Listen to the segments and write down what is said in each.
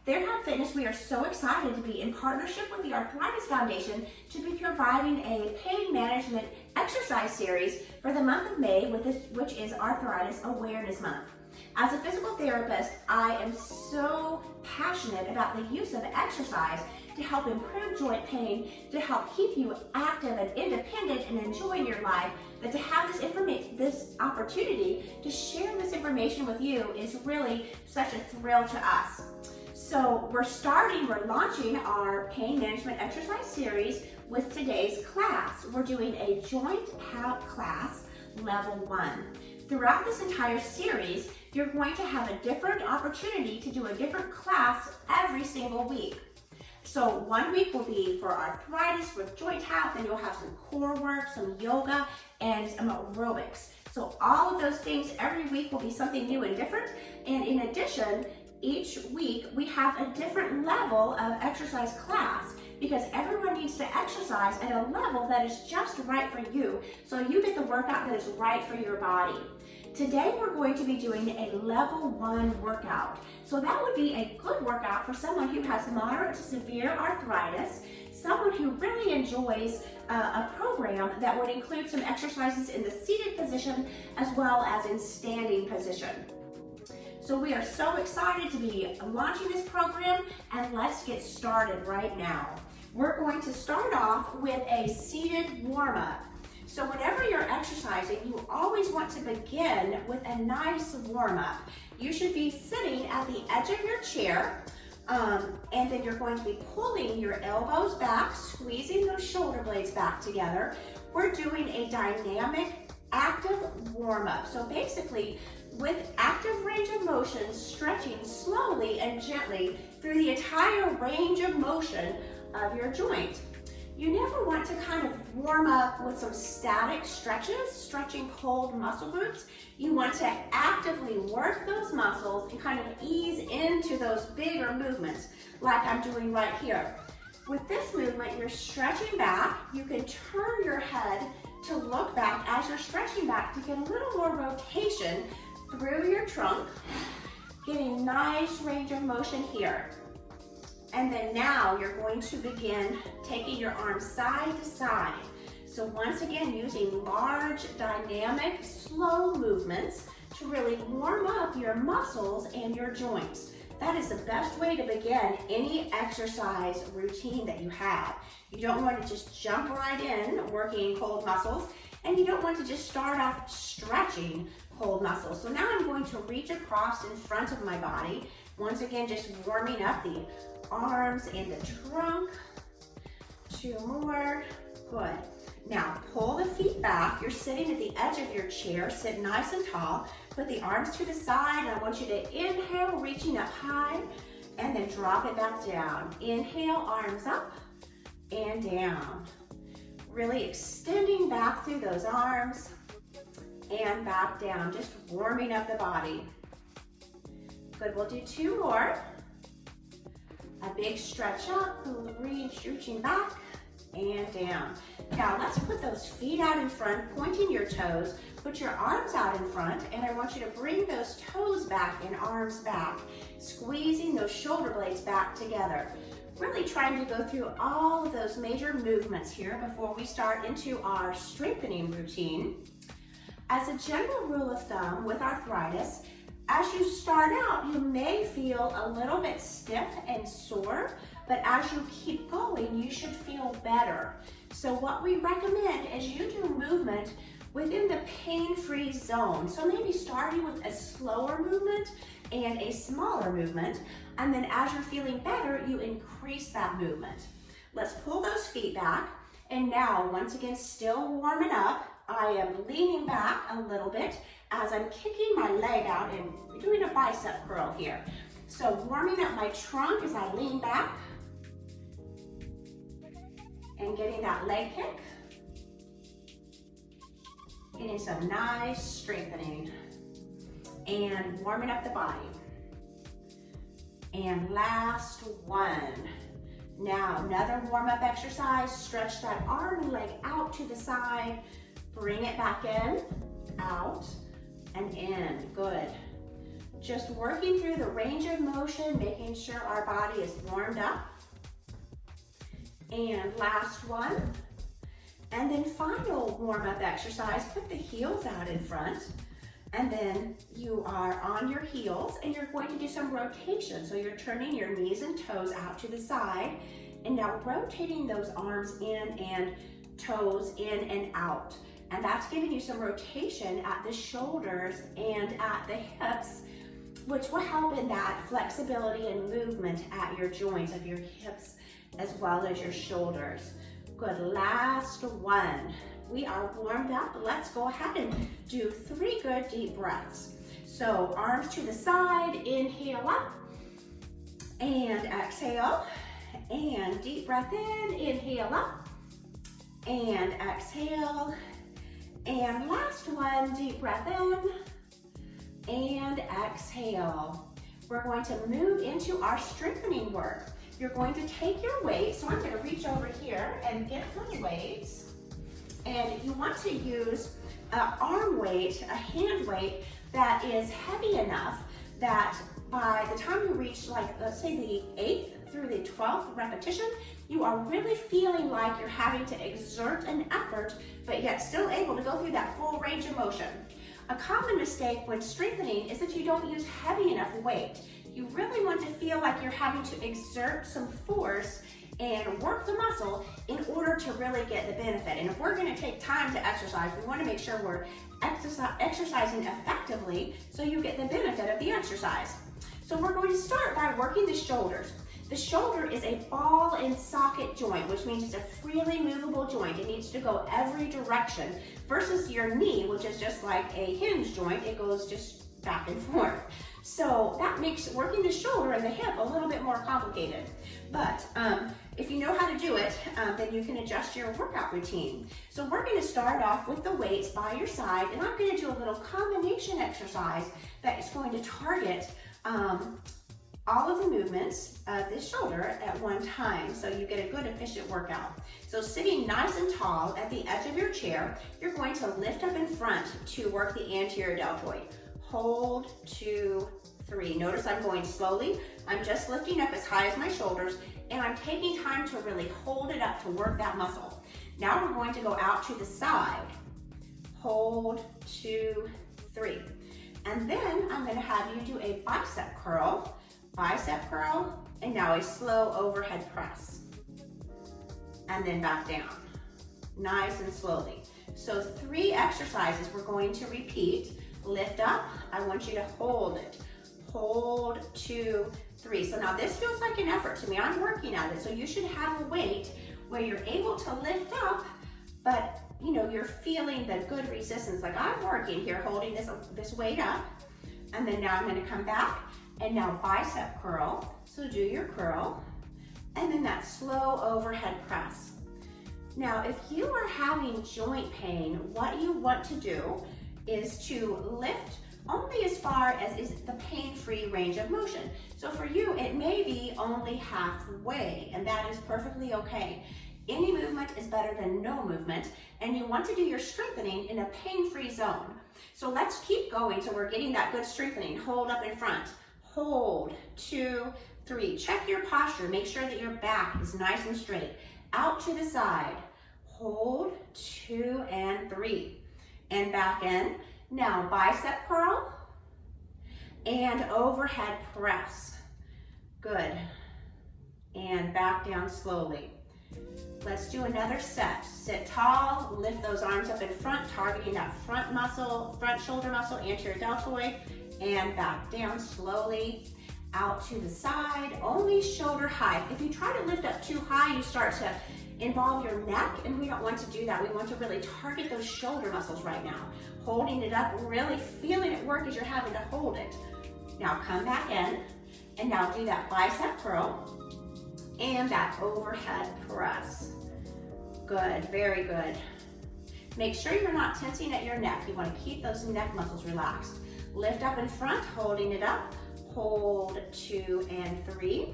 TherHab Fitness, we are so excited to be in partnership with the Arthritis Foundation to be providing a pain management exercise series for the month of May, which is Arthritis Awareness Month. As a physical therapist, I am so passionate about the use of exercise to help improve joint pain, to help keep you active and independent and enjoying your life, that to have this opportunity to share this information with you is really such a thrill to us. So we're launching our pain management exercise series with today's class. We're doing a JointHab class, level 1. Throughout this entire series, you're going to have a different opportunity to do a different class every single week. So one week will be for arthritis with JointHab, then you'll have some core work, some yoga, and some aerobics. So all of those things every week will be something new and different. And in addition, each week we have a different level of exercise class because everyone needs to exercise at a level that is just right for you. So you get the workout that is right for your body. Today we're going to be doing a level 1 workout. So that would be a good workout for someone who has moderate to severe arthritis, someone who really enjoys a program that would include some exercises in the seated position as well as in standing position. So we are so excited to be launching this program, and let's get started right now. We're going to start off with a seated warm-up. So whenever you're exercising, you always want to begin with a nice warm-up. You should be sitting at the edge of your chair, and then you're going to be pulling your elbows back, squeezing those shoulder blades back together. We're doing a dynamic, active warm-up. So basically, with active range of motion, stretching slowly and gently through the entire range of motion of your joint. You never want to kind of warm up with some static stretches, stretching cold muscle groups. You want to actively work those muscles and kind of ease into those bigger movements like I'm doing right here. With this movement, you're stretching back. You can turn your head to look back as you're stretching back to get a little more rotation through your trunk, getting nice range of motion here. And then now you're going to begin taking your arms side to side. So once again, using large, dynamic, slow movements to really warm up your muscles and your joints. That is the best way to begin any exercise routine that you have. You don't want to just jump right in working cold muscles, and you don't want to just start off stretching cold muscles. So now I'm going to reach across in front of my body. Once again, just warming up the arms and the trunk. 2 more, good. Now pull the feet back. You're sitting at the edge of your chair. Sit nice and tall. Put the arms to the side. I want you to inhale, reaching up high, and then drop it back down. Inhale, arms up and down. Really extending back through those arms and back down, just warming up the body. Good, we'll do 2 more. A big stretch up, reaching back and down. Now let's put those feet out in front, pointing your toes. Put your arms out in front, and I want you to bring those toes back and arms back, squeezing those shoulder blades back together. Really trying to go through all of those major movements here before we start into our strengthening routine. As a general rule of thumb with arthritis, as you start out, you may feel a little bit stiff and sore, but as you keep going, you should feel better. So what we recommend is you do movement within the pain-free zone. So maybe starting with a slower movement and a smaller movement, and then as you're feeling better, you increase that movement. Let's pull those feet back, and now, once again, still warming up, I am leaning back a little bit as I'm kicking my leg out and doing a bicep curl here. So warming up my trunk as I lean back and getting that leg kick. Getting some nice strengthening and warming up the body. And last one. Now another warm-up exercise. Stretch that arm and leg out to the side. Bring it back in, out, and in. Good. Just working through the range of motion, making sure our body is warmed up. And last one. And then final warm-up exercise, put the heels out in front. And then you are on your heels and you're going to do some rotation. So you're turning your knees and toes out to the side and now rotating those arms in and toes in and out. And that's giving you some rotation at the shoulders and at the hips, which will help in that flexibility and movement at your joints of your hips as well as your shoulders. Good, last one. We are warmed up. Let's go ahead and do 3 good deep breaths. So arms to the side, inhale up and exhale. And deep breath in, inhale up and exhale. And last one, deep breath in and exhale. We're going to move into our strengthening work. You're going to take your weight, so I'm going to reach over here and get my weights. And you want to use an arm weight, a hand weight that is heavy enough that by the time you reach, like, let's say the 8th through the 12th repetition, you are really feeling like you're having to exert an effort, but yet still able to go through that full range of motion. A common mistake when strengthening is that you don't use heavy enough weight. You really want to feel like you're having to exert some force and work the muscle in order to really get the benefit. And if we're going to take time to exercise, we want to make sure we're exercising effectively so you get the benefit of the exercise. So we're going to start by working the shoulders. The shoulder is a ball and socket joint, which means it's a freely movable joint. It needs to go every direction versus your knee, which is just like a hinge joint. It goes just back and forth. So that makes working the shoulder and the hip a little bit more complicated. But if you know how to do it, then you can adjust your workout routine. So we're going to start off with the weights by your side, and I'm going to do a little combination exercise that is going to target all of the movements of the shoulder at one time, so you get a good efficient workout. So sitting nice and tall at the edge of your chair, you're going to lift up in front to work the anterior deltoid. Hold, 2, 3. Notice I'm going slowly. I'm just lifting up as high as my shoulders, and I'm taking time to really hold it up to work that muscle. Now we're going to go out to the side. Hold, 2, 3. And then I'm going to have you do a bicep curl, and now a slow overhead press. And then back down, nice and slowly. So 3 exercises we're going to repeat. Lift up, I want you to hold it. Hold, 2, 3. So now this feels like an effort to me. I'm working at it. So you should have a weight where you're able to lift up, but you know, you're feeling the good resistance. Like I'm working here, holding this weight up. And then now I'm gonna come back and now bicep curl. So do your curl. And then that slow overhead press. Now, if you are having joint pain, what you want to do is to lift only as far as is the pain-free range of motion. So for you, it may be only halfway, and that is perfectly okay. Any movement is better than no movement, and you want to do your strengthening in a pain-free zone. So let's keep going so we're getting that good strengthening. Hold up in front. Hold, 2, 3. Check your posture. Make sure that your back is nice and straight. Out to the side. Hold, 2 and 3. And back in. Now bicep curl and overhead press. Good. And back down slowly. Let's do another set. Sit tall, lift those arms up in front, targeting that front muscle, front shoulder muscle, anterior deltoid, and back down slowly. Out to the side, only shoulder height. If you try to lift up too high, you start to involve your neck, and we don't want to do that. We want to really target those shoulder muscles right now. Holding it up, really feeling it work as you're having to hold it. Now come back in, and now do that bicep curl and that overhead press. Good, very good. Make sure you're not tensing at your neck. You want to keep those neck muscles relaxed. Lift up in front, holding it up. Hold, 2 and 3.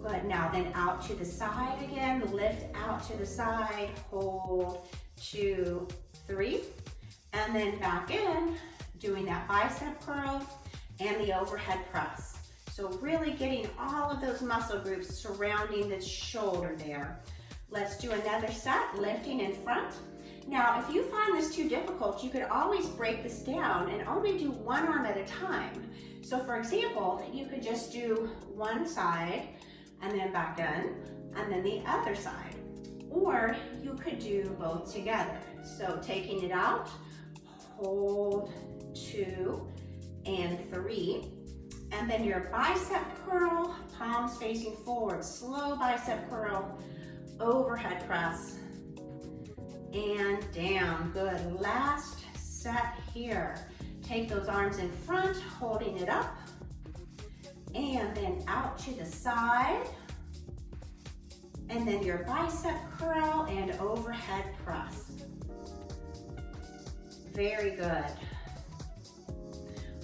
Good, now then out to the side again. Lift out to the side, hold, 2, 3. And then back in, doing that bicep curl and the overhead press. So really getting all of those muscle groups surrounding the shoulder there. Let's do another set, lifting in front. Now, if you find this too difficult, you could always break this down and only do one arm at a time. So for example, you could just do one side and then back in, and then the other side. Or you could do both together. So taking it out, hold 2 and 3, and then your bicep curl, palms facing forward, slow bicep curl, overhead press, and down. Good, last set here. Take those arms in front, holding it up, and then out to the side, and then your bicep curl and overhead press. Very good.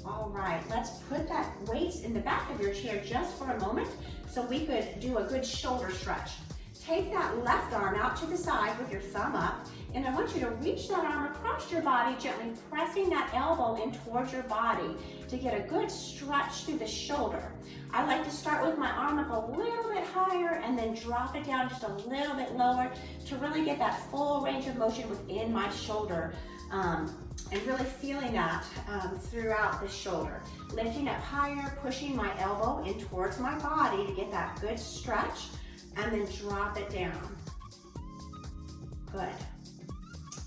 All right, let's put that weight in the back of your chair just for a moment so we could do a good shoulder stretch. Take that left arm out to the side with your thumb up, and I want you to reach that arm across your body, gently pressing that elbow in towards your body to get a good stretch through the shoulder. I like to start with my arm up a little bit higher and then drop it down just a little bit lower to really get that full range of motion within my shoulder. And really feeling that throughout the shoulder. Lifting up higher, pushing my elbow in towards my body to get that good stretch, and then drop it down. Good.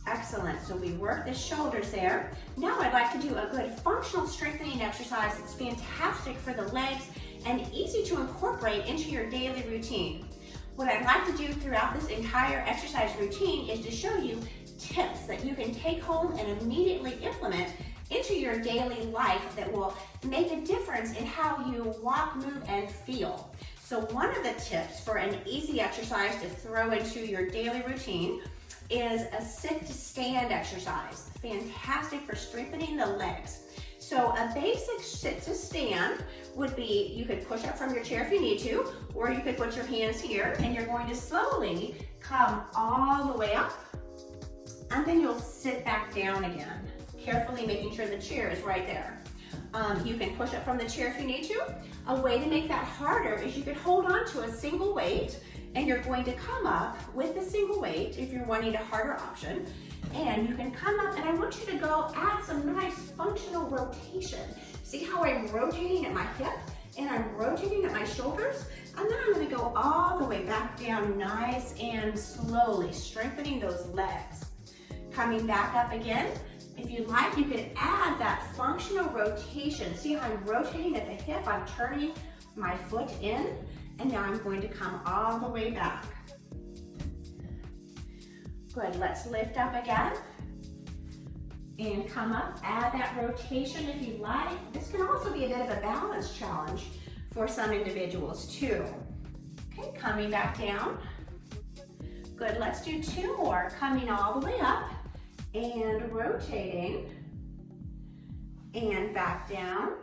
Excellent. So we work the shoulders there. Now I'd like to do a good functional strengthening exercise. It's fantastic for the legs and easy to incorporate into your daily routine. What I'd like to do throughout this entire exercise routine is to show you tips that you can take home and immediately implement into your daily life that will make a difference in how you walk, move, and feel. So one of the tips for an easy exercise to throw into your daily routine is a sit to stand exercise. Fantastic for strengthening the legs. So a basic sit to stand would be, you could push up from your chair if you need to, or you could put your hands here and you're going to slowly come all the way up, and then you'll sit back down again, carefully making sure the chair is right there. You can push up from the chair if you need to. A way to make that harder is you could hold on to a single weight, and you're going to come up with the single weight if you're wanting a harder option. And you can come up, and I want you to go add some nice functional rotation. See how I'm rotating at my hip, and I'm rotating at my shoulders? And then I'm gonna go all the way back down nice and slowly, strengthening those legs. Coming back up again. If you like, you can add that functional rotation. See how I'm rotating at the hip? I'm turning my foot in, and now I'm going to come all the way back. Good, let's lift up again and come up. Add that rotation if you like. This can also be a bit of a balance challenge for some individuals too. Okay, coming back down. Good, let's do 2 more. Coming all the way up and rotating and back down.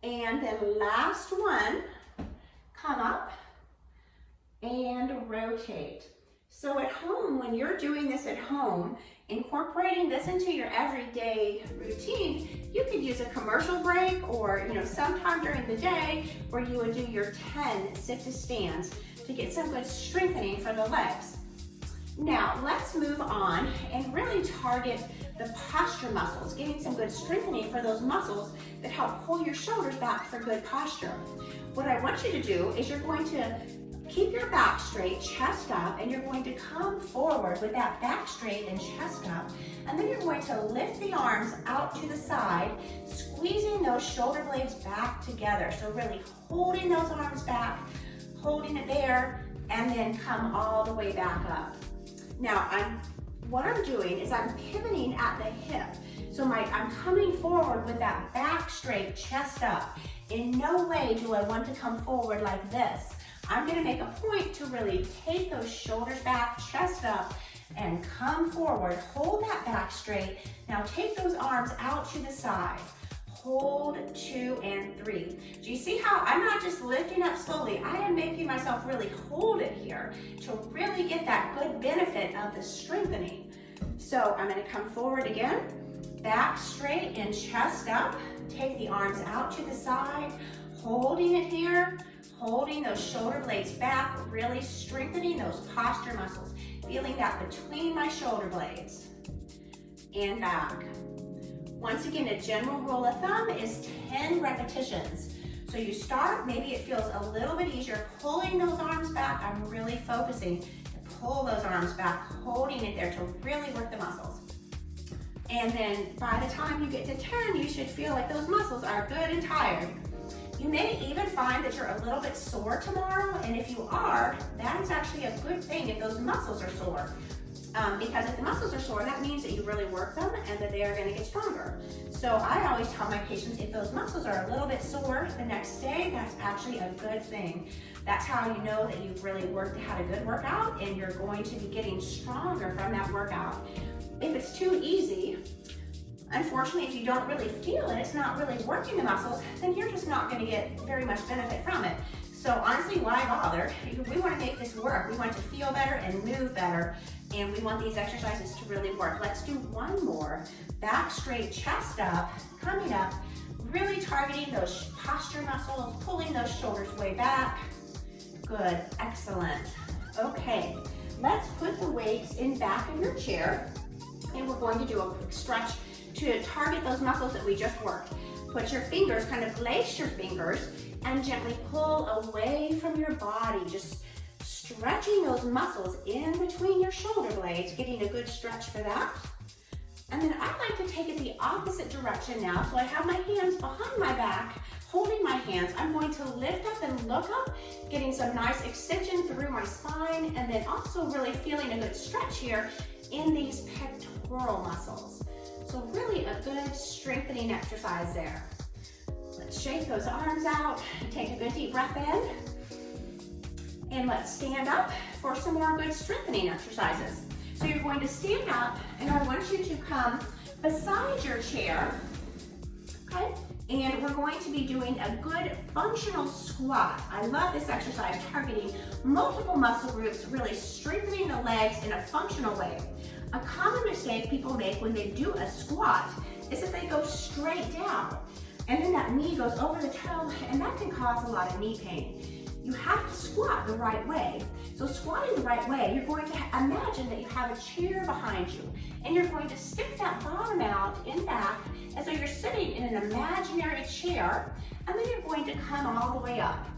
And then last one, come up and rotate. So at home, when you're doing this at home, incorporating this into your everyday routine, you could use a commercial break or sometime during the day where you would do your 10 sit to stands to get some good strengthening for the legs. Now let's move on and really target the posture muscles, getting some good strengthening for those muscles that help pull your shoulders back for good posture. What I want you to do is you're going to keep your back straight, chest up, and you're going to come forward with that back straight and chest up, and then you're going to lift the arms out to the side, squeezing those shoulder blades back together. So really holding those arms back, holding it there, and then come all the way back up. Now, what I'm doing is I'm pivoting at the hip. So I'm coming forward with that back straight, chest up. In no way do I want to come forward like this. I'm gonna make a point to really take those shoulders back, chest up, and come forward. Hold that back straight. Now take those arms out to the side. Hold 2 and 3. Do you see how I'm not just lifting up slowly? I am making myself really hold it here to really get that good benefit of the strengthening. So I'm gonna come forward again Back straight and chest up. Take the arms out to the side, holding it here, holding those shoulder blades back, really strengthening those posture muscles. Feeling that between my shoulder blades. And back. Once again, a general rule of thumb is 10 repetitions. So you start, maybe it feels a little bit easier, pulling those arms back. I'm really focusing to pull those arms back, holding it there to really work the muscles. And then by the time you get to 10, you should feel like those muscles are good and tired. You may even find that you're a little bit sore tomorrow, and if you are, that is actually a good thing if those muscles are sore. Because if the muscles are sore, that means that you really work them and that they are going to get stronger. So I always tell my patients, if those muscles are a little bit sore the next day, that's actually a good thing. That's how you know that you've really had a good workout and you're going to be getting stronger from that workout. If it's too easy, unfortunately, if you don't really feel it, it's not really working the muscles, then you're just not going to get very much benefit from it. So honestly, why bother? We want to make this work. We want to feel better and move better, and we want these exercises to really work. Let's do one more. Back straight, chest up, coming up, really targeting those posture muscles, pulling those shoulders way back. Good, excellent. Okay, let's put the weights in back of your chair, and we're going to do a quick stretch to target those muscles that we just worked. Put your fingers, kind of lace your fingers, and gently pull away from your body, just stretching those muscles in between your shoulder blades, getting a good stretch for that. And then I like to take it the opposite direction now. So I have my hands behind my back, holding my hands. I'm going to lift up and look up, getting some nice extension through my spine, and then also really feeling a good stretch here in these pectoral muscles. So really a good strengthening exercise there. Let's shake those arms out, take a good deep breath in, and let's stand up for some more good strengthening exercises. So you're going to stand up, and I want you to come beside your chair, okay? And we're going to be doing a good functional squat. I love this exercise, targeting multiple muscle groups, really strengthening the legs in a functional way. A common mistake people make when they do a squat is that they go straight down, and then that knee goes over the toe, and that can cause a lot of knee pain. You have to squat the right way. So squatting the right way, you're going to imagine that you have a chair behind you, and you're going to stick that bottom out in back as though you're sitting in an imaginary chair, and then you're going to come all the way up.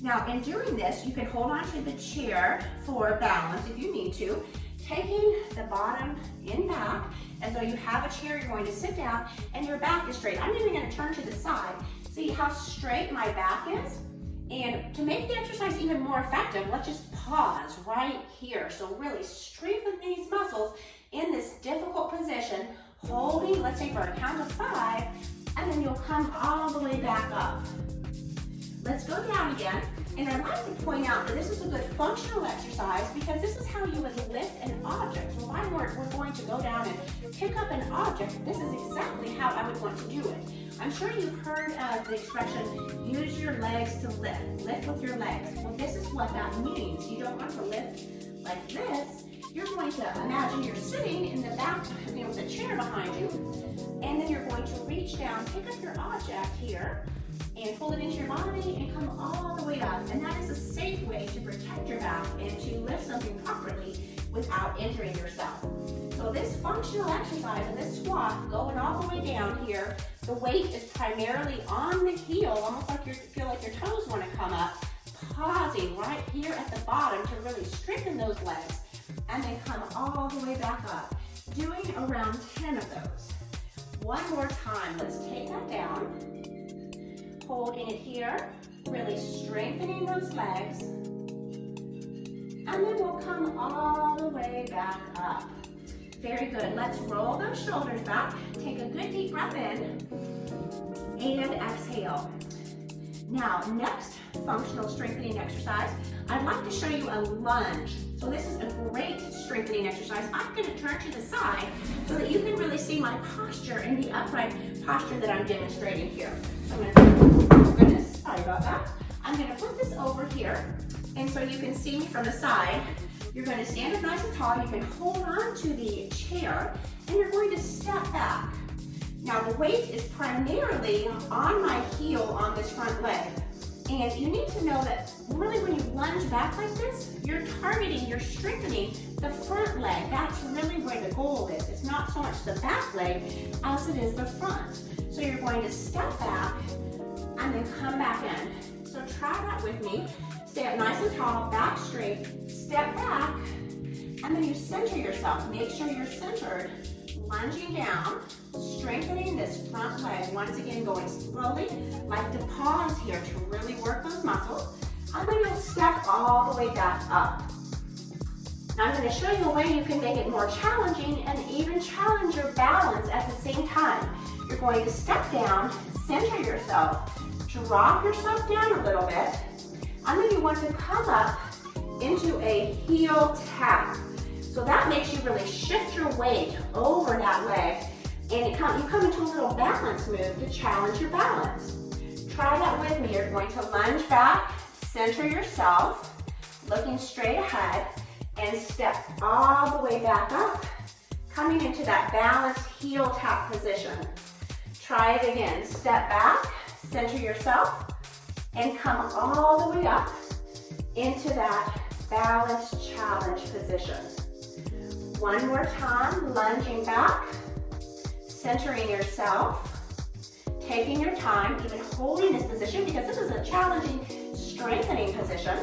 Now, in doing this, you can hold onto the chair for balance if you need to, taking the bottom in back as though you have a chair. You're going to sit down and your back is straight. I'm even going to turn to the side. See how straight my back is? And to make the exercise even more effective, let's just pause right here. So really strengthen these muscles in this difficult position, holding, let's say for a count of 5, and then you'll come all the way back up. Let's go down again. And I'd like to point out that this is a good functional exercise because this is how you would lift an object. So while we're going to go down and pick up an object, this is exactly how I would want to do it. I'm sure you've heard the expression, use your legs to lift. Lift with your legs. Well, this is what that means. You don't want to lift like this. You're going to imagine you're sitting in the back, with a chair behind you, and then you're going to reach down, pick up your object here, and pull it into your body and come all the way up. And that is a safe way to protect your back and to lift something properly without injuring yourself. So this functional exercise and this squat, going all the way down here, the weight is primarily on the heel, almost like you feel like your toes want to come up, pausing right here at the bottom to really strengthen those legs, and then come all the way back up, doing around 10 of those. One more time, let's take that down. Holding it here, really strengthening those legs, and then we'll come all the way back up. Very good. Let's roll those shoulders back, take a good deep breath in, and exhale. Now, next functional strengthening exercise, I'd like to show you a lunge. So this is a great strengthening exercise. I'm going to turn to the side so that you can really see my posture and the upright posture that I'm demonstrating here. So I'm going to, sorry about that. I'm going to put this over here, and so you can see me from the side. You're going to stand up nice and tall. You can hold on to the chair, and you're going to step back. Now the weight is primarily on my heel on this front leg. And you need to know that really when you lunge back like this, you're targeting, you're strengthening the front leg. That's really where the goal is. It's not so much the back leg as it is the front. So you're going to step back and then come back in. So try that with me. Stay up nice and tall, back straight, step back, and then you center yourself. Make sure you're centered, lunging down, strengthening this front leg. Once again, going slowly, like to pause here to really work those muscles. And then you'll step all the way back up. Now I'm going to show you a way you can make it more challenging and even challenge your balance at the same time. You're going to step down, center yourself, drop yourself down a little bit, and then you want to come up into a heel tap. So that makes you really shift your weight over that leg, and you come into a little balance move to challenge your balance. Try that with me. You're going to lunge back, center yourself, looking straight ahead, and step all the way back up, coming into that balanced heel tap position. Try it again. Step back, center yourself, and come all the way up into that balanced challenge position. One more time, lunging back, centering yourself, taking your time, even holding this position because this is a challenging, strengthening position.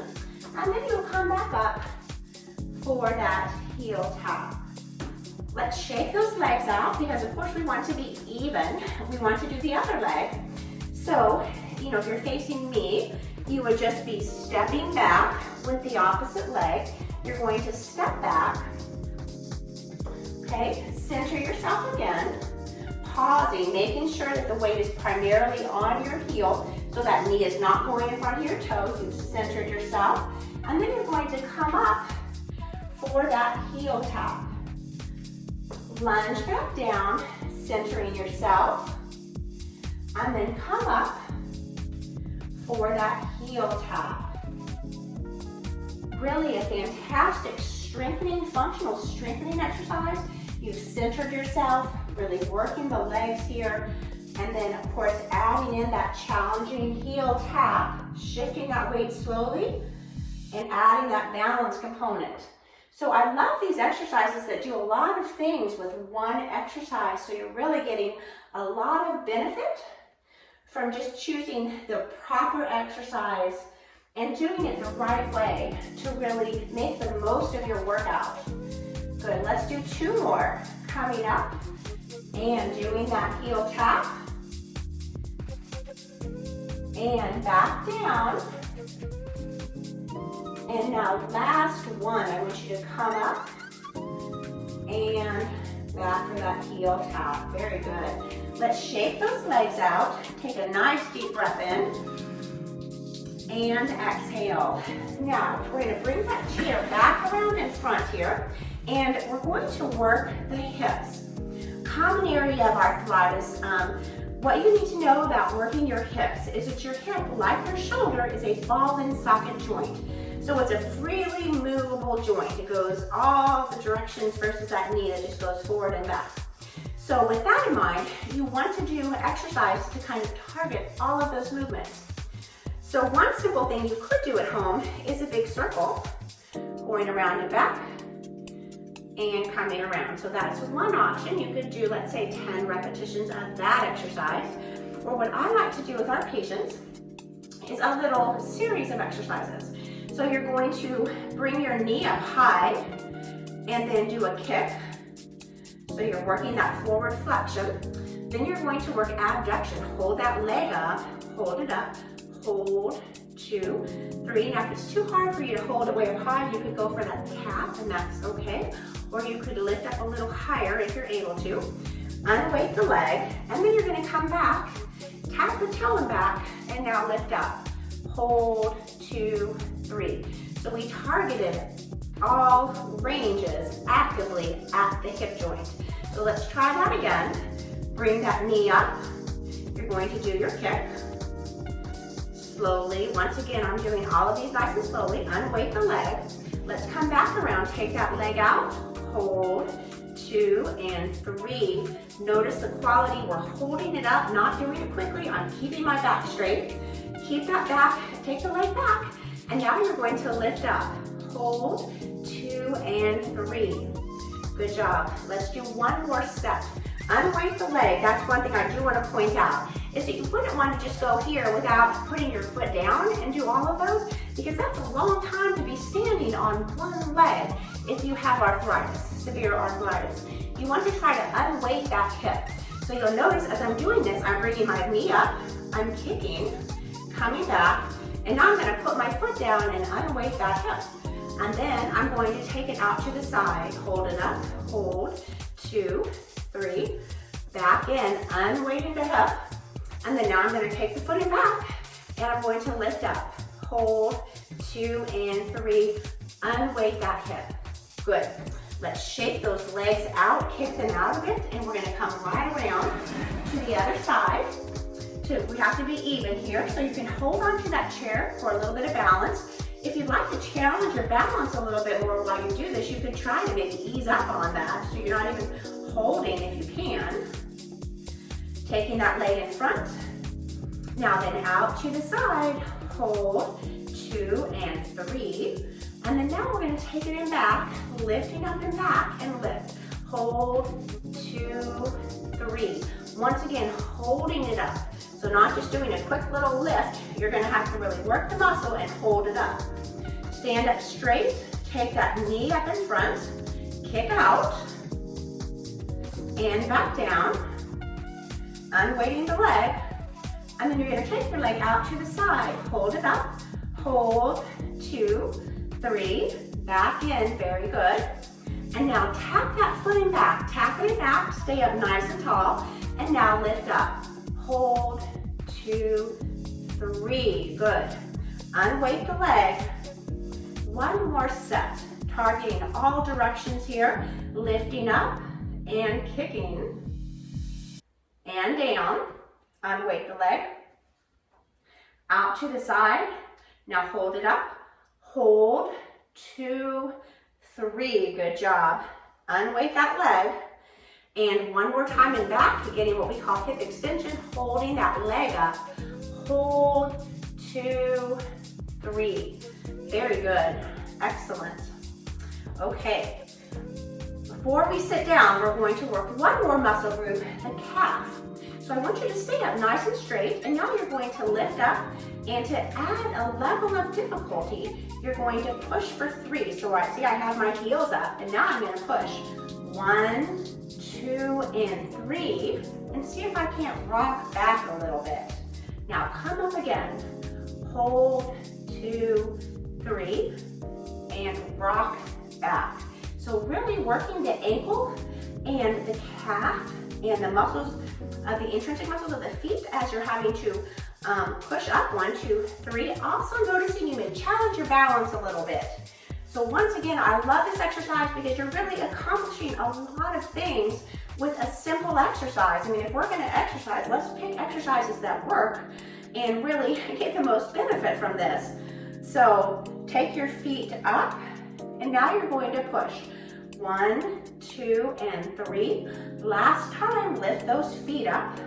And then you'll come back up for that heel tap. Let's shake those legs out because of course we want to be even. We want to do the other leg. So, if you're facing me, you would just be stepping back with the opposite leg. You're going to step back. Okay, center yourself again. Pausing, making sure that the weight is primarily on your heel so that knee is not going in front of your toe. You've centered yourself. And then you're going to come up for that heel tap. Lunge back down, centering yourself, and then come up for that heel tap. Really a fantastic strengthening, functional strengthening exercise. You've centered yourself, really working the legs here, and then of course adding in that challenging heel tap, shifting that weight slowly, and adding that balance component. So I love these exercises that do a lot of things with one exercise, so you're really getting a lot of benefit from just choosing the proper exercise and doing it the right way to really make the most of your workout. Good, let's do two more. Coming up and doing that heel tap. And back down. And now last one, I want you to come up and back for that heel tap. Very good. Let's shake those legs out. Take a nice deep breath in and exhale. Now we're going to bring that chair back around in front here, and we're going to work the hips. Common area of arthritis. What you need to know about working your hips is that your hip, like your shoulder, is a ball-in socket joint. So it's a freely movable joint. It goes all the directions versus that knee that just goes forward and back. So with that in mind, you want to do exercise to kind of target all of those movements. So one simple thing you could do at home is a big circle, going around and back, and coming around. So that's one option. You could do, let's say, 10 repetitions of that exercise. Or what I like to do with our patients is a little series of exercises. So you're going to bring your knee up high and then do a kick. So you're working that forward flexion. Then you're going to work abduction. Hold that leg up, hold it up, hold, 2, 3. Now if it's too hard for you to hold it way up high, you could go for that tap, and that's okay. Or you could lift up a little higher if you're able to. Unweight the leg, and then you're going to come back, tap the toe back, and now lift up. Hold, 2, 3. So we targeted all ranges actively at the hip joint. So let's try that again. Bring that knee up. You're going to do your kick. Slowly, once again, I'm doing all of these nice and slowly. Unweight the leg. Let's come back around. Take that leg out. Hold, 2, and 3. Notice the quality. We're holding it up, not doing it quickly. I'm keeping my back straight. Keep that back, take the leg back, and now you're going to lift up. Hold, 2 and 3. Good job. Let's do one more step. Unweight the leg. That's one thing I do want to point out, is that you wouldn't want to just go here without putting your foot down and do all of those, because that's a long time to be standing on one leg if you have arthritis, severe arthritis. You want to try to unweight that hip. So you'll notice as I'm doing this, I'm bringing my knee up, I'm kicking, coming back, and now I'm going to put my foot down and unweight that hip. And then I'm going to take it out to the side. Hold it up, hold, 2, 3, back in, unweighting the hip. And then now I'm going to take the foot back, and I'm going to lift up. Hold, 2 and 3, unweight that hip. Good. Let's shake those legs out, kick them out a bit, and we're going to come right around to the other side. We have to be even here, so you can hold on to that chair for a little bit of balance. If you'd like to challenge your balance a little bit more while you do this, you could try to maybe ease up on that, so you're not even holding if you can. Taking that leg in front. Now then out to the side, hold, 2 and 3. And then now we're going to take it in back, lifting up and back and lift. Hold, 2, 3. Once again, holding it up. So not just doing a quick little lift, you're going to have to really work the muscle and hold it up. Stand up straight, take that knee up in front, kick out, and back down, unweighting the leg, and then you're going to take your leg out to the side, hold it up, hold, 2, 3, back in, very good. And now tap that foot in back, tap it in back, stay up nice and tall, and now lift up. Hold, 2, 3, good. Unweight the leg. One more set, targeting all directions here, lifting up and kicking, and down. Unweight the leg. Out to the side. Now hold it up. Hold, 2, 3, good job. Unweight that leg. And one more time in back, getting what we call hip extension, holding that leg up. Hold, 2, 3. Very good. Excellent. Okay. Before we sit down, we're going to work one more muscle group, the calf. So I want you to stay up nice and straight, and now you're going to lift up, and to add a level of difficulty, you're going to push for 3. So I have my heels up, and now I'm going to push. 1, 2, and 3, and see if I can't rock back a little bit. Now come up again. Hold, 2, 3, and rock back. So really working the ankle and the calf and the muscles of the intrinsic muscles of the feet as you're having to push up. 1, 2, 3. Also noticing you may challenge your balance a little bit. So once again, I love this exercise because you're really accomplishing a lot of things with a simple exercise. I mean, if we're going to exercise, let's pick exercises that work and really get the most benefit from this. So take your feet up, and now you're going to push. 1, 2, and 3. Last time, lift those feet up,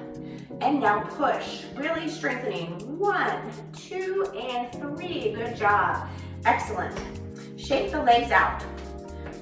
and now push, really strengthening. 1, 2, and 3. Good job. Excellent. Shake the legs out.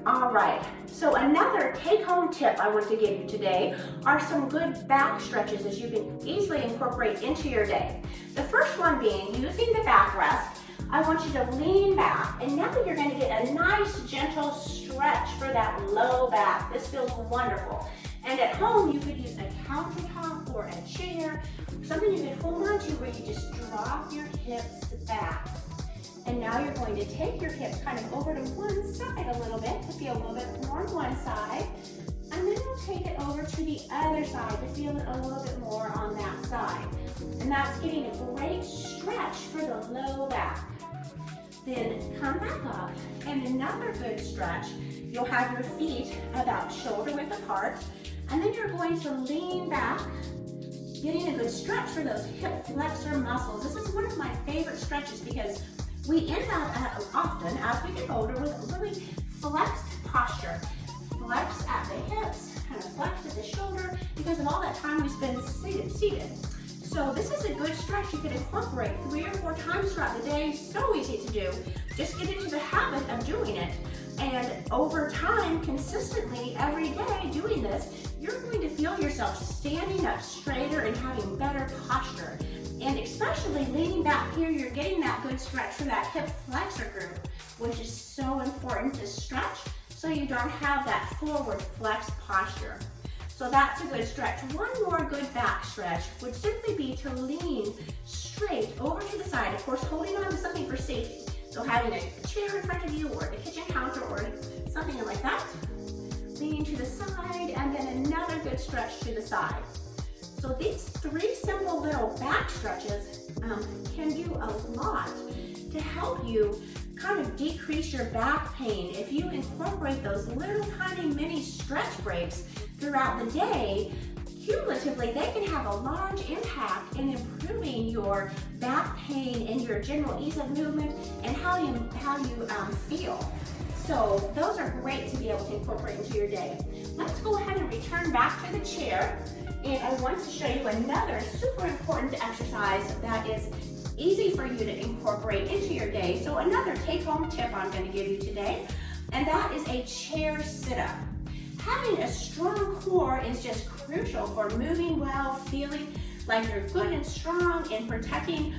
All right, so another take-home tip I want to give you today are some good back stretches that you can easily incorporate into your day. The first one being using the backrest. I want you to lean back, and now you're going to get a nice gentle stretch for that low back. This feels wonderful. And at home, you could use a countertop or a chair, something you can hold on to where you just drop your hips back. And now you're going to take your hips kind of over to one side a little bit to feel a little bit more on one side. And then you'll take it over to the other side to feel it a little bit more on that side. And that's getting a great stretch for the low back. Then come back up, and another good stretch. You'll have your feet about shoulder width apart, and then you're going to lean back, getting a good stretch for those hip flexor muscles. This is one of my favorite stretches because we end up often as we get older with a really flexed posture. Flex at the hip, because of all that time we spend seated. So this is a good stretch you can incorporate 3 or 4 times throughout the day. So easy to do. Just get into the habit of doing it. And over time, consistently, every day doing this, you're going to feel yourself standing up straighter and having better posture. And especially leaning back here, you're getting that good stretch for that hip flexor group, which is so important to stretch so you don't have that forward flex posture. So that's a good stretch. One more good back stretch would simply be to lean straight over to the side, of course holding on to something for safety. So having a chair in front of you or the kitchen counter or something like that. Leaning to the side and then another good stretch to the side. So these 3 simple little back stretches can do a lot to help you kind of decrease your back pain. If you incorporate those little tiny mini stretch breaks throughout the day, cumulatively they can have a large impact in improving your back pain and your general ease of movement and how you feel. So those are great to be able to incorporate into your day. Let's go ahead and return back to the chair, and I want to show you another super important exercise that is easy for you to incorporate into your day. So another take-home tip I'm going to give you today, and that is a chair sit-up. Having a strong core is just crucial for moving well, feeling like you're good and strong, and protecting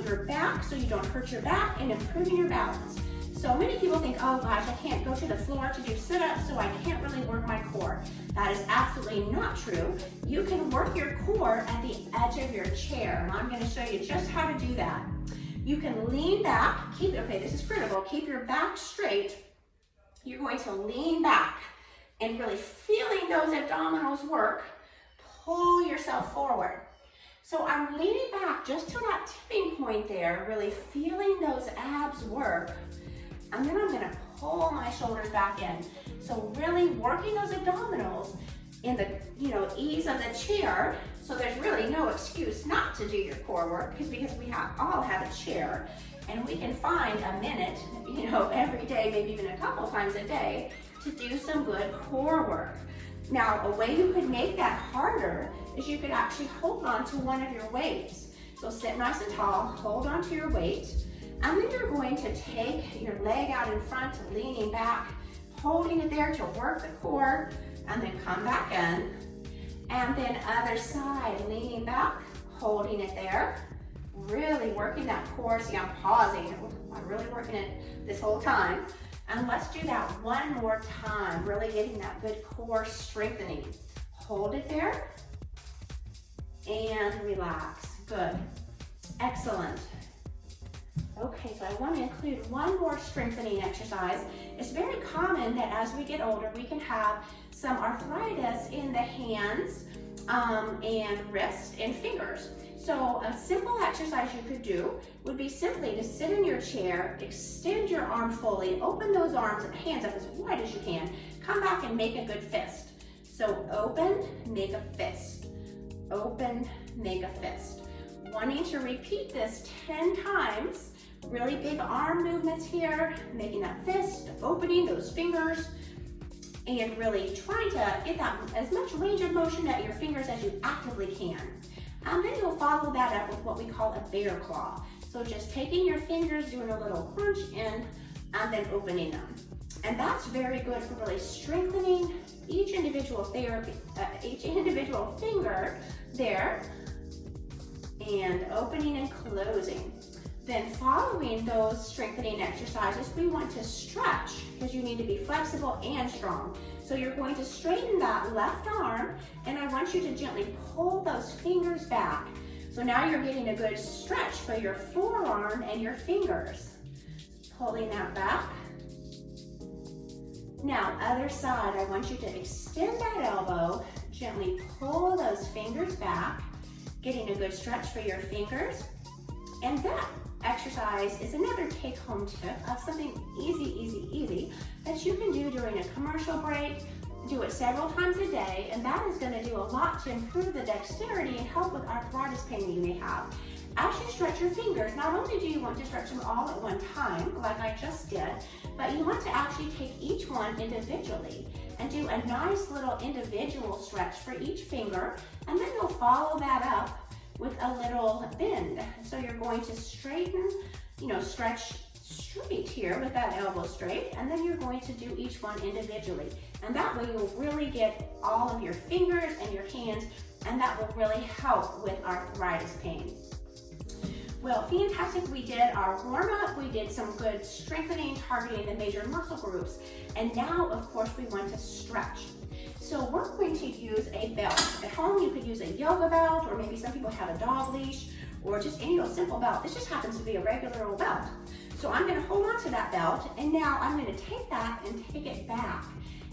your back so you don't hurt your back, and improving your balance. So many people think, oh gosh, I can't go to the floor to do sit-ups, so I can't really work my core. That is absolutely not true. You can work your core at the edge of your chair, and I'm going to show you just how to do that. You can lean back, okay, this is critical, keep your back straight. You're going to lean back and really feeling those abdominals work, pull yourself forward. So I'm leaning back just to that tipping point there, really feeling those abs work. And then I'm going to pull my shoulders back in. So really working those abdominals in the ease of the chair. So there's really no excuse not to do your core work because we all have a chair, and we can find a minute, every day, maybe even a couple times a day, to do some good core work. Now, a way you could make that harder is you could actually hold on to one of your weights. So sit nice and tall, hold on to your weight, and then you're going to take your leg out in front, leaning back, holding it there to work the core, and then come back in. And then other side, leaning back, holding it there, really working that core. See, I'm pausing. I'm really working it this whole time. And let's do that one more time, really getting that good core strengthening. Hold it there and relax. Good. Excellent. Okay, so I want to include one more strengthening exercise. It's very common that as we get older, we can have some arthritis in the hands and wrists and fingers. So a simple exercise you could do would be simply to sit in your chair, extend your arm fully, open those arms and hands up as wide as you can, come back and make a good fist. So open, make a fist. Open, make a fist. Wanting to repeat this 10 times, really big arm movements here, making that fist, opening those fingers, and really trying to get that as much range of motion at your fingers as you actively can. And then you'll follow that up with what we call a bear claw. So just taking your fingers, doing a little crunch in, and then opening them. And that's very good for really strengthening each individual finger there, and opening and closing. Then following those strengthening exercises, we want to stretch because you need to be flexible and strong. So you're going to straighten that left arm, and I want you to gently pull those fingers back. So now you're getting a good stretch for your forearm and your fingers. Pulling that back. Now, other side, I want you to extend that elbow, gently pull those fingers back, getting a good stretch for your fingers. And that exercise is another take-home tip of something easy that you can do during a commercial break. Do it several times a day, and that is going to do a lot to improve the dexterity and help with arthritis pain that you may have. as you stretch your fingers, not only do you want to stretch them all at one time, like I just did, but you want to actually take each one individually and do a nice little individual stretch for each finger, and then you'll follow that up with a little bend. So you're going to straighten, stretch straight here with that elbow straight, and then you're going to do each one individually. And that way you'll really get all of your fingers and your hands, and that will really help with arthritis pain. Well, fantastic. We did our warm-up. We did some good strengthening, targeting the major muscle groups. And now, of course, we want to stretch. So we're going to use a belt. At home, you could use a yoga belt, or maybe some people have a dog leash, or just any old simple belt. This just happens to be a regular old belt. So I'm going to hold on to that belt, and now I'm going to take that and take it back.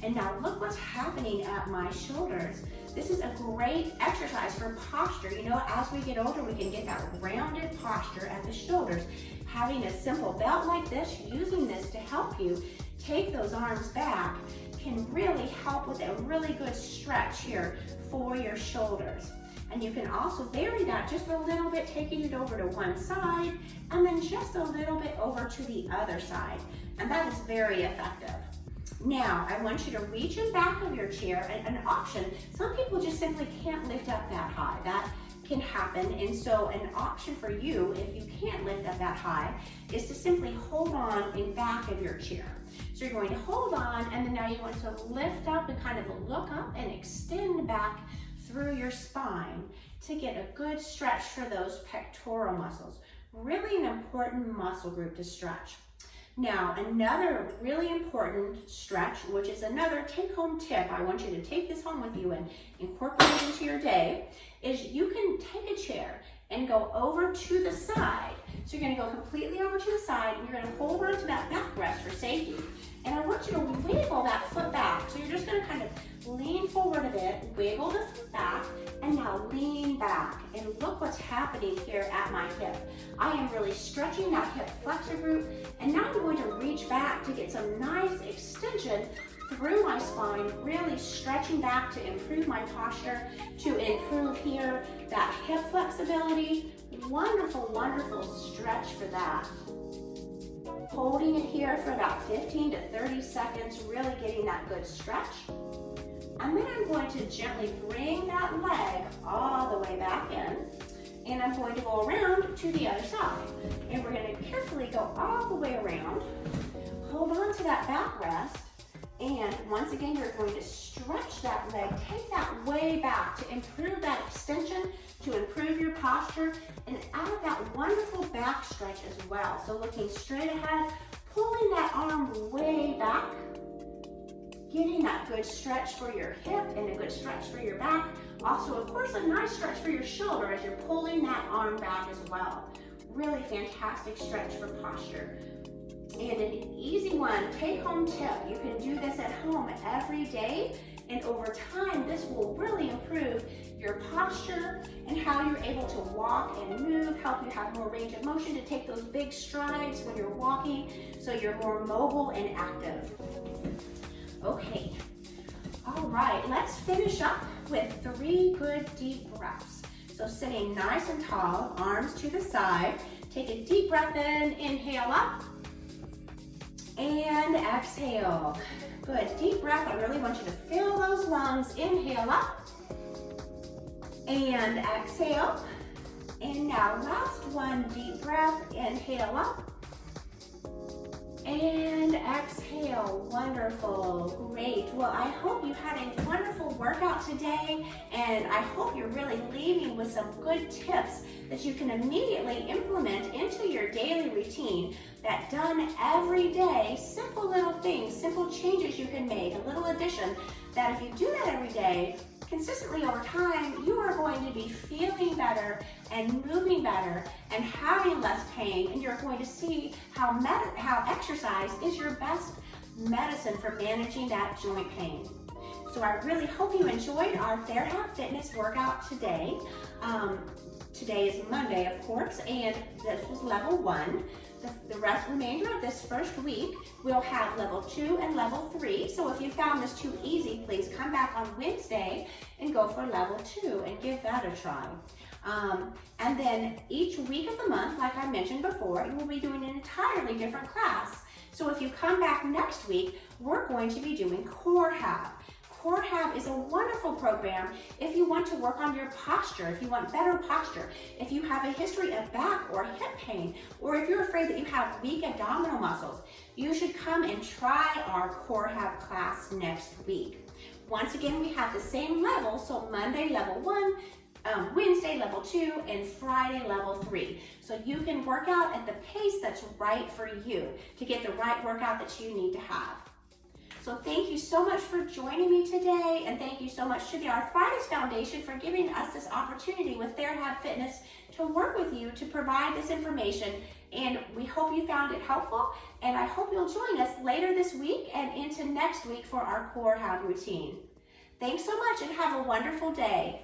And now look what's happening at my shoulders. This is a great exercise for posture. As we get older, we can get that rounded posture at the shoulders. Having a simple belt like this, using this to help you take those arms back, can really help with a really good stretch here for your shoulders. And you can also vary that just a little bit, taking it over to one side, and then just a little bit over to the other side. And that is very effective. Now, I want you to reach in back of your chair, and an option, some people just simply can't lift up that high. That can happen, and so an option for you, if you can't lift up that high, is to simply hold on in back of your chair. So you're going to hold on, and then now you want to lift up and kind of look up and extend back through your spine to get a good stretch for those pectoral muscles. Really an important muscle group to stretch. Now, another really important stretch, which is another take-home tip, I want you to take this home with you and incorporate it into your day, is you can take a chair and go over to the side. So you're going to go completely over to the side, and you're going to hold on to that backrest for safety. And I want you to wiggle that foot back. So you're just going to kind of lean forward a bit, wiggle the foot back, and now lean back. And look what's happening here at my hip. I am really stretching that hip flexor group, and now I'm going to reach back to get some nice extension through my spine, really stretching back to improve my posture, to improve here that hip flexibility. Wonderful, wonderful stretch for that. Holding it here for about 15 to 30 seconds, really getting that good stretch. And then I'm going to gently bring that leg all the way back in, and I'm going to go around to the other side. And we're going to carefully go all the way around, hold on to that backrest, and once again, you're going to stretch that leg, take that way back to improve that extension, to improve your posture, and add that wonderful back stretch as well. So looking straight ahead, pulling that arm way back, getting that good stretch for your hip and a good stretch for your back. Also, of course, a nice stretch for your shoulder as you're pulling that arm back as well. Really fantastic stretch for posture. And an easy one, take-home tip. You can do this at home every day, and over time, this will really improve your posture and how you're able to walk and move, help you have more range of motion to take those big strides when you're walking, so you're more mobile and active. Okay, all right, let's finish up with 3 good deep breaths. So sitting nice and tall, arms to the side. Take a deep breath in, inhale up, and exhale. Good, deep breath. I really want you to fill those lungs. Inhale up, and exhale. And now last one, deep breath. Inhale up, and exhale. Wonderful, great. Well, I hope you had a wonderful workout today, and I hope you're really leaving with some good tips that you can immediately implement into your daily routine, that done every day, simple little things, simple changes you can make, a little addition, that if you do that every day, consistently over time, you are going to be feeling better and moving better and having less pain, and you're going to see how exercise is your best medicine for managing that joint pain. So I really hope you enjoyed our TherHab Fitness workout today. Today is Monday, of course, and this was level 1. The remainder of this first week, we'll have level 2 and level 3. So if you found this too easy, please come back on Wednesday and go for level 2 and give that a try. And then each week of the month, like I mentioned before, you will be doing an entirely different class. So if you come back next week, we're going to be doing TherHab. TherHab is a wonderful program if you want to work on your posture, if you want better posture, if you have a history of back or hip pain, or if you're afraid that you have weak abdominal muscles. You should come and try our TherHab class next week. Once again, we have the same level, so Monday level 1, Wednesday level 2, and Friday level 3. So you can work out at the pace that's right for you to get the right workout that you need to have. So thank you so much for joining me today, and thank you so much to the Arthritis Foundation for giving us this opportunity with TherHab Fitness to work with you to provide this information. And we hope you found it helpful, and I hope you'll join us later this week and into next week for our TherHab routine. Thanks so much and have a wonderful day.